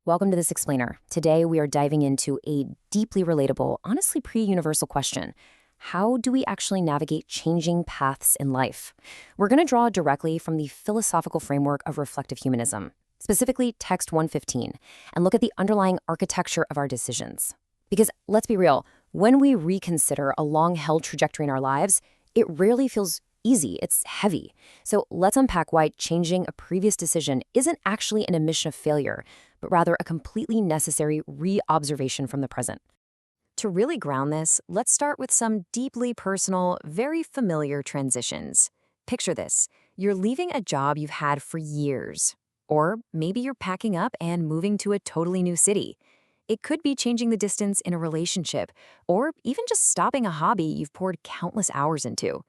Welcome to This Explainer. Today we are diving into a deeply relatable, honestly pre-universal question. How do we actually navigate changing paths in life? We're going to draw directly from the philosophical framework of reflective humanism, specifically text 115, and look at the underlying architecture of our decisions. Because let's be real, when we reconsider a long-held trajectory in our lives, it rarely feels easy, it's heavy. So let's unpack why changing a previous decision isn't actually an admission of failure, but rather a completely necessary re-observation from the present. To really ground this, let's start with some deeply personal, very familiar transitions. Picture this. You're leaving a job you've had for years. Or maybe you're packing up and moving to a totally new city. It could be changing the distance in a relationship, or even just stopping a hobby you've poured countless hours into.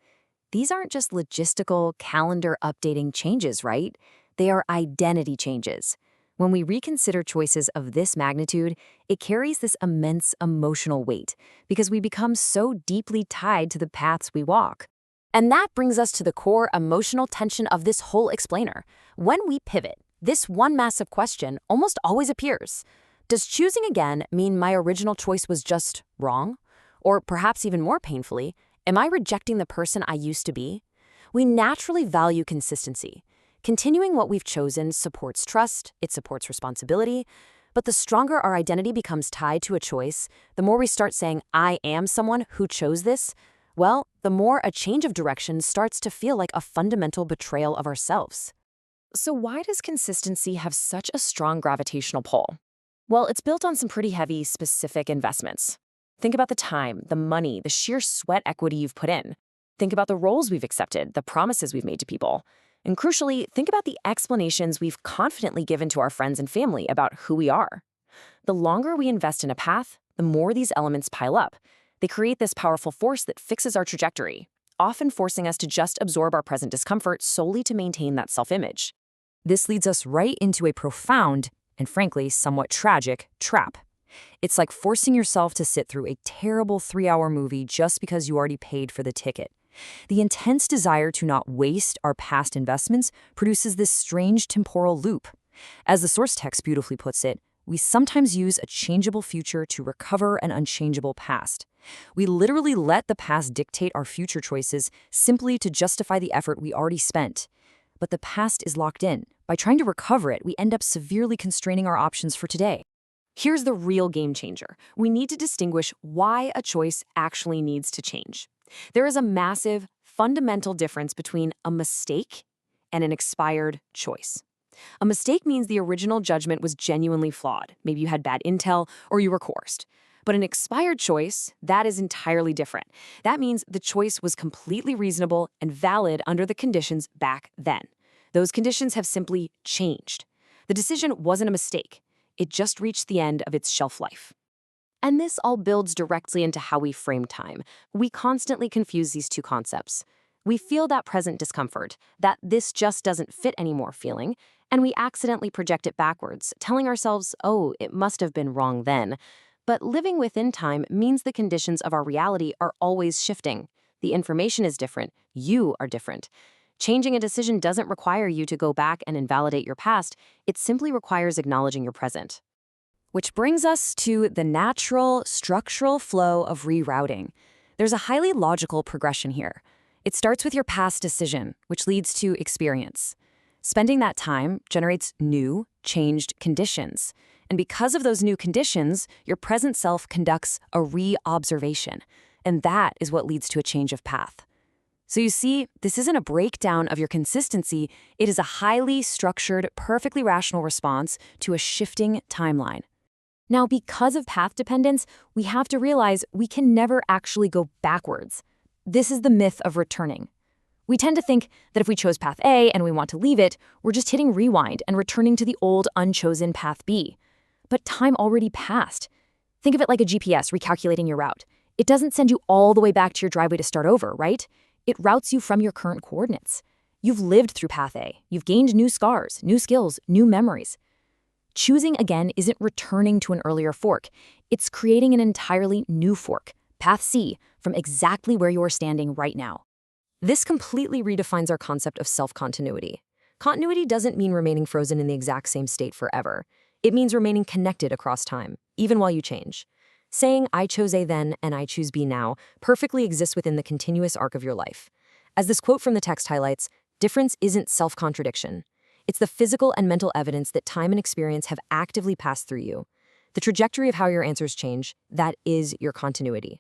These aren't just logistical, calendar updating changes, right? They are identity changes. When we reconsider choices of this magnitude, it carries this immense emotional weight because we become so deeply tied to the paths we walk. And that brings us to the core emotional tension of this whole explainer. When we pivot, this one massive question almost always appears. Does choosing again mean my original choice was just wrong? Or perhaps even more painfully, am I rejecting the person I used to be? We naturally value consistency. Continuing what we've chosen supports trust, it supports responsibility, but the stronger our identity becomes tied to a choice, the more we start saying, I am someone who chose this, well, the more a change of direction starts to feel like a fundamental betrayal of ourselves. So why does consistency have such a strong gravitational pull? Well, it's built on some pretty heavy, specific investments. Think about the time, the money, the sheer sweat equity you've put in. Think about the roles we've accepted, the promises we've made to people. And crucially, think about the explanations we've confidently given to our friends and family about who we are. The longer we invest in a path, the more these elements pile up. They create this powerful force that fixes our trajectory, often forcing us to just absorb our present discomfort solely to maintain that self-image. This leads us right into a profound, and frankly, somewhat tragic, trap. It's like forcing yourself to sit through a terrible 3-hour movie just because you already paid for the ticket. The intense desire to not waste our past investments produces this strange temporal loop. As the source text beautifully puts it, we sometimes use a changeable future to recover an unchangeable past. We literally let the past dictate our future choices simply to justify the effort we already spent. But the past is locked in. By trying to recover it, we end up severely constraining our options for today. Here's the real game changer. We need to distinguish why a choice actually needs to change. There is a massive, fundamental difference between a mistake and an expired choice. A mistake means the original judgment was genuinely flawed. Maybe you had bad intel or you were coerced. But an expired choice, that is entirely different. That means the choice was completely reasonable and valid under the conditions back then. Those conditions have simply changed. The decision wasn't a mistake. It just reached the end of its shelf life. And this all builds directly into how we frame time. We constantly confuse these two concepts. We feel that present discomfort, that this just doesn't fit anymore feeling, and we accidentally project it backwards, telling ourselves, oh, it must have been wrong then. But living within time means the conditions of our reality are always shifting. The information is different. You are different. Changing a decision doesn't require you to go back and invalidate your past. It simply requires acknowledging your present. Which brings us to the natural, structural flow of rerouting. There's a highly logical progression here. It starts with your past decision, which leads to experience. Spending that time generates new, changed conditions. And because of those new conditions, your present self conducts a re-observation. And that is what leads to a change of path. So you see, this isn't a breakdown of your consistency. It is a highly structured, perfectly rational response to a shifting timeline. Now, because of path dependence, we have to realize we can never actually go backwards. This is the myth of returning. We tend to think that if we chose path A and we want to leave it, we're just hitting rewind and returning to the old, unchosen path B. But time already passed. Think of it like a GPS recalculating your route. It doesn't send you all the way back to your driveway to start over, right? It routes you from your current coordinates. You've lived through path A. You've gained new scars, new skills, new memories. Choosing again isn't returning to an earlier fork. It's creating an entirely new fork, path C, from exactly where you're standing right now. This completely redefines our concept of self-continuity. Continuity doesn't mean remaining frozen in the exact same state forever. It means remaining connected across time, even while you change. Saying, I chose A then and I choose B now, perfectly exists within the continuous arc of your life. As this quote from the text highlights, difference isn't self-contradiction. It's the physical and mental evidence that time and experience have actively passed through you. The trajectory of how your answers change, that is your continuity.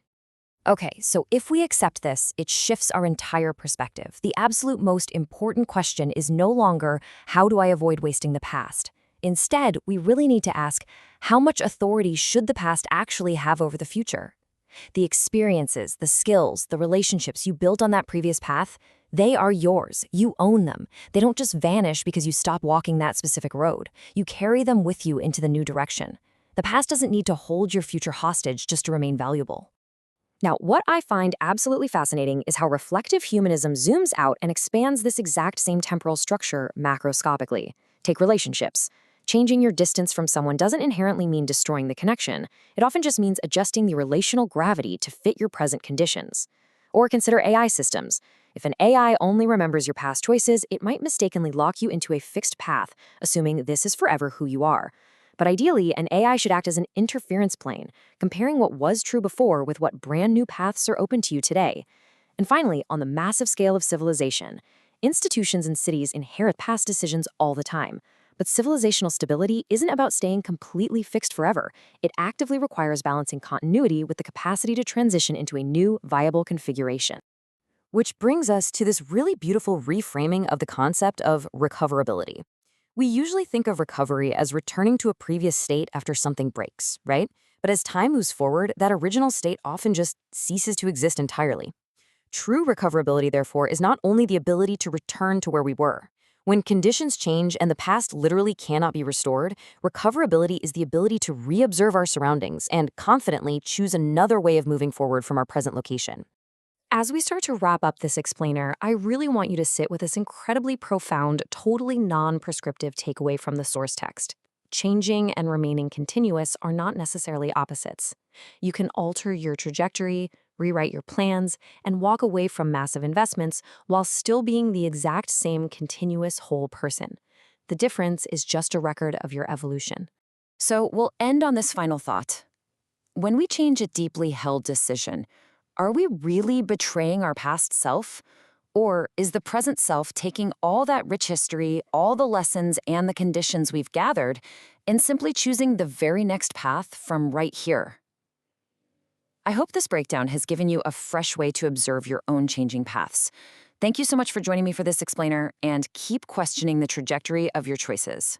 Okay, so if we accept this, it shifts our entire perspective. The absolute most important question is no longer, how do I avoid wasting the past? Instead, we really need to ask, how much authority should the past actually have over the future? The experiences, the skills, the relationships you built on that previous path, they are yours. You own them. They don't just vanish because you stop walking that specific road. You carry them with you into the new direction. The past doesn't need to hold your future hostage just to remain valuable. Now, what I find absolutely fascinating is how reflective humanism zooms out and expands this exact same temporal structure macroscopically. Take relationships. Changing your distance from someone doesn't inherently mean destroying the connection. It often just means adjusting the relational gravity to fit your present conditions. Or consider AI systems. If an AI only remembers your past choices, it might mistakenly lock you into a fixed path, assuming this is forever who you are. But ideally, an AI should act as an interference plane, comparing what was true before with what brand new paths are open to you today. And finally, on the massive scale of civilization, institutions and cities inherit past decisions all the time. But civilizational stability isn't about staying completely fixed forever. It actively requires balancing continuity with the capacity to transition into a new, viable configuration. Which brings us to this really beautiful reframing of the concept of recoverability. We usually think of recovery as returning to a previous state after something breaks, right? But as time moves forward, that original state often just ceases to exist entirely. True recoverability, therefore, is not only the ability to return to where we were. When conditions change and the past literally cannot be restored, recoverability is the ability to reobserve our surroundings and confidently choose another way of moving forward from our present location. As we start to wrap up this explainer, I really want you to sit with this incredibly profound, totally non-prescriptive takeaway from the source text. Changing and remaining continuous are not necessarily opposites. You can alter your trajectory, rewrite your plans, and walk away from massive investments while still being the exact same continuous whole person. The difference is just a record of your evolution. So we'll end on this final thought. When we change a deeply held decision, are we really betraying our past self? Or is the present self taking all that rich history, all the lessons and the conditions we've gathered, and simply choosing the very next path from right here? I hope this breakdown has given you a fresh way to observe your own changing paths. Thank you so much for joining me for this explainer, and keep questioning the trajectory of your choices.